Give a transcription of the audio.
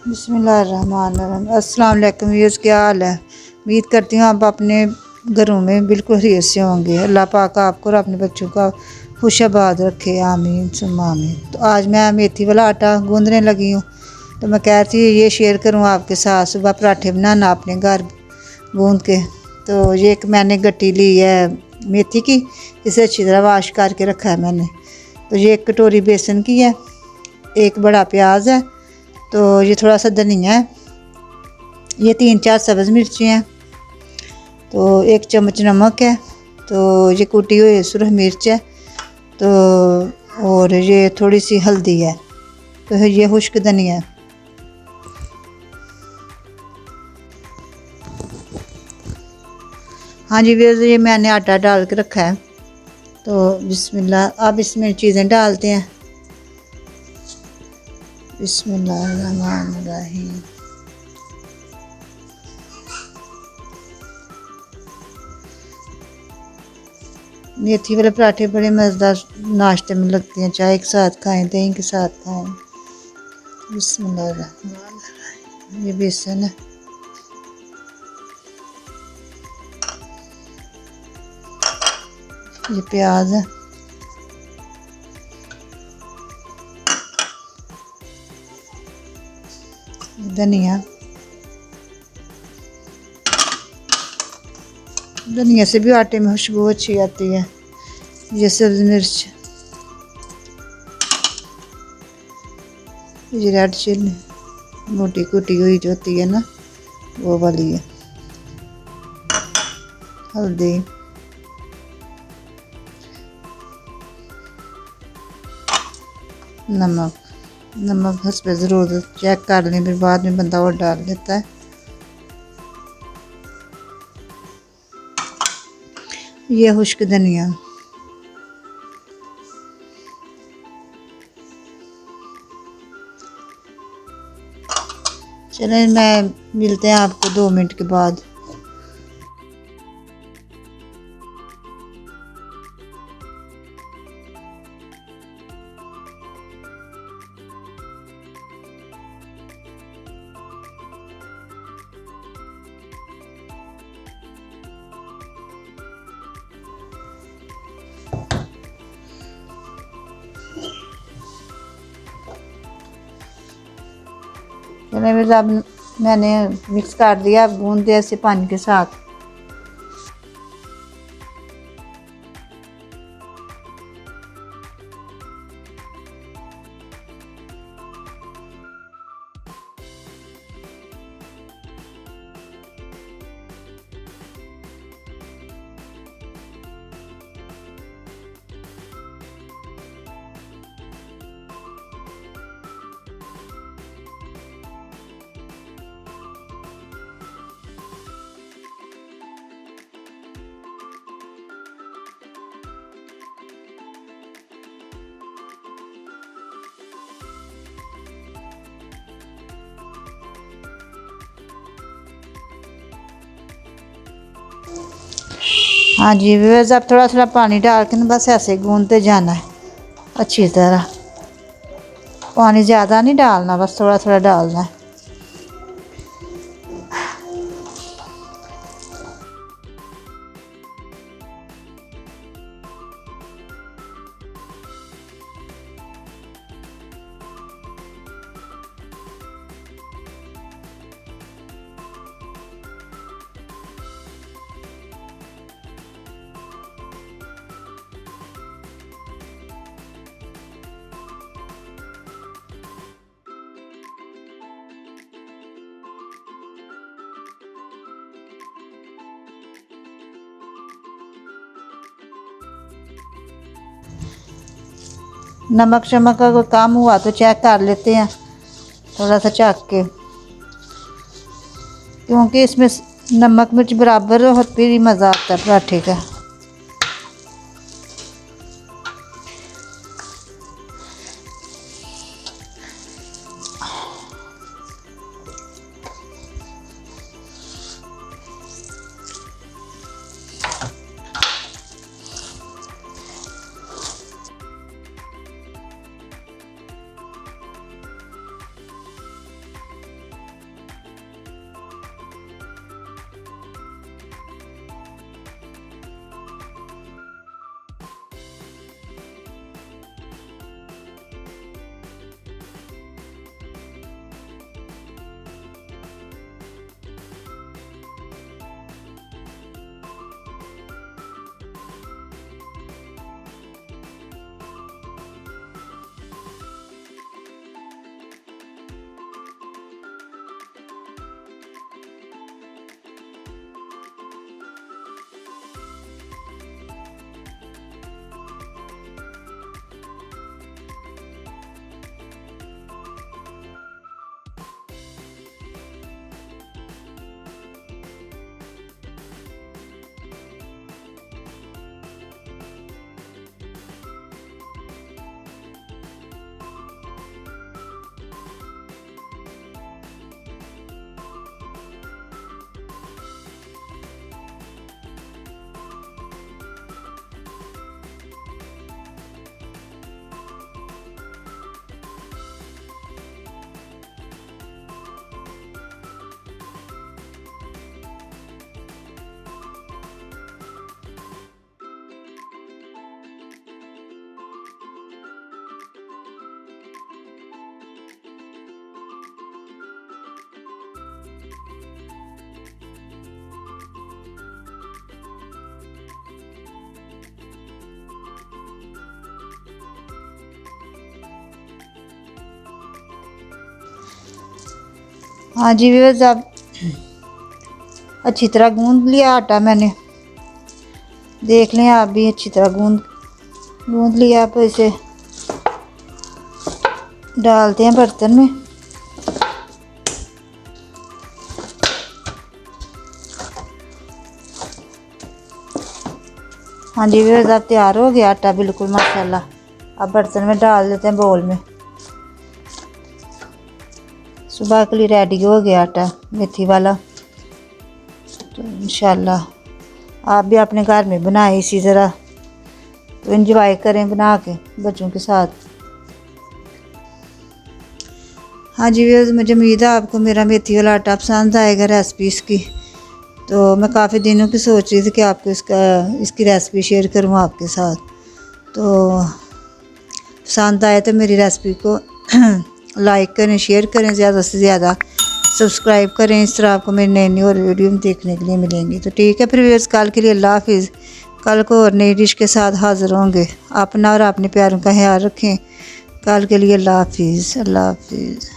बिस्मिल्लाहिर्रहमानिर्रहीम। अस्सलाम वालेकुम व्यूअर्स, क्या हाल है। उम्मीद करती हूँ आप अपने घरों में बिल्कुल खैरियत से होंगे। अल्लाह पाक आपको और अपने बच्चों का खुशाबाद रखे, आमीन सुम्मा आमीन। तो आज मैं मेथी वाला आटा गूंदने लगी हूँ, तो मैं कह रही थी ये शेयर करूँ आपके साथ। सुबह पराठे बनाना अपने घर गूंद के। तो ये एक मैंने गट्टी ली है मेथी की, इसे अच्छी तरह वाश करके रखा है मैंने। तो ये एक कटोरी बेसन की है, एक बड़ा प्याज है, तो ये थोड़ा सा धनिया है, ये 3-4 सब्ज़ मिर्ची हैं, तो 1 चम्मच नमक है, तो ये कुटी हुई सुरख मिर्च है, तो और ये थोड़ी सी हल्दी है, तो ये खुश्क धनिया है। हाँ जी वीर, ये मैंने आटा डाल के रखा है। तो बिस्मिल्लाह, अब इसमें चीज़ें डालते हैं। बिस्मिल्लाहिर्रहमानिर्रहीम। मेथी वाले पराठे बड़े मज़ेदार नाश्ते में लगते हैं, चाय के साथ खाएं, दही के साथ खाएं। बिस्मिल्लाहिर्रहमानिर्रहीम। ये बेसन है, ये प्याज है, धनिया, धनिया से भी आटे में खुशबू अच्छी आती है। ये सब्ज़ मिर्च, ये रेड चिली मोटी कुटी हुई जो होती है ना, वो वाली है, हल्दी, नमक। नमक हस्बे ज़रूरत चेक कर लें, फिर बाद में बंदा और डाल देता है। ये खुश्क धनिया। चलें, मैं मिलते हैं आपको 2 मिनट के बाद। चलें, अब मैंने मिक्स कर दिया, अब गूंद दिया इसे पानी के साथ। हाँ जी व्यूअर्स, अब थोड़ा थोड़ा पानी डाल के ना बस ऐसे गूंदते जाना है अच्छी तरह। पानी ज़्यादा नहीं डालना, बस थोड़ा थोड़ा डालना है। नमक शमक का कोई काम हुआ तो चेक कर लेते हैं थोड़ा सा चख के, क्योंकि इसमें नमक मिर्च बराबर हो फिर ही मज़ा आता है पराठे का। हाँ जी व्यूअर्स, अब अच्छी तरह गूंद लिया आटा मैंने। देख लें आप भी, अच्छी तरह गूंद लिया। आप इसे डालते हैं बर्तन में। हाँ जी व्यूअर्स, अब तैयार हो गया आटा बिल्कुल माशाल्लाह। अब बर्तन में डाल देते हैं, बाउल में। सुबह के लिए रेडी हो गया आटा मेथी वाला। तो इंशाल्लाह आप भी अपने घर में बनाएं इसी तरह, तो एंजॉय करें बना के बच्चों के साथ। हाँ जी व्यूअर्स, मुझे उम्मीद है आपको मेरा मेथी वाला आटा पसंद आएगा, रेसिपी इसकी। तो मैं काफ़ी दिनों की सोच रही थी कि आपको इसकी रेसिपी शेयर करूँ आपके साथ। तो पसंद आए तो मेरी रेसिपी को लाइक करें, शेयर करें, ज़्यादा से ज़्यादा सब्सक्राइब करें। इस तरह आपको मेरी नई और वीडियो देखने के लिए मिलेंगी। तो ठीक है फिर व्यूअर्स, कल के लिए अल्लाह हाफिज़। कल को और नई डिश के साथ हाज़िर होंगे। अपना और अपने प्यारों का ख्याल रखें। कल के लिए अल्लाह हाफिज़। अल्लाह हाफिज़।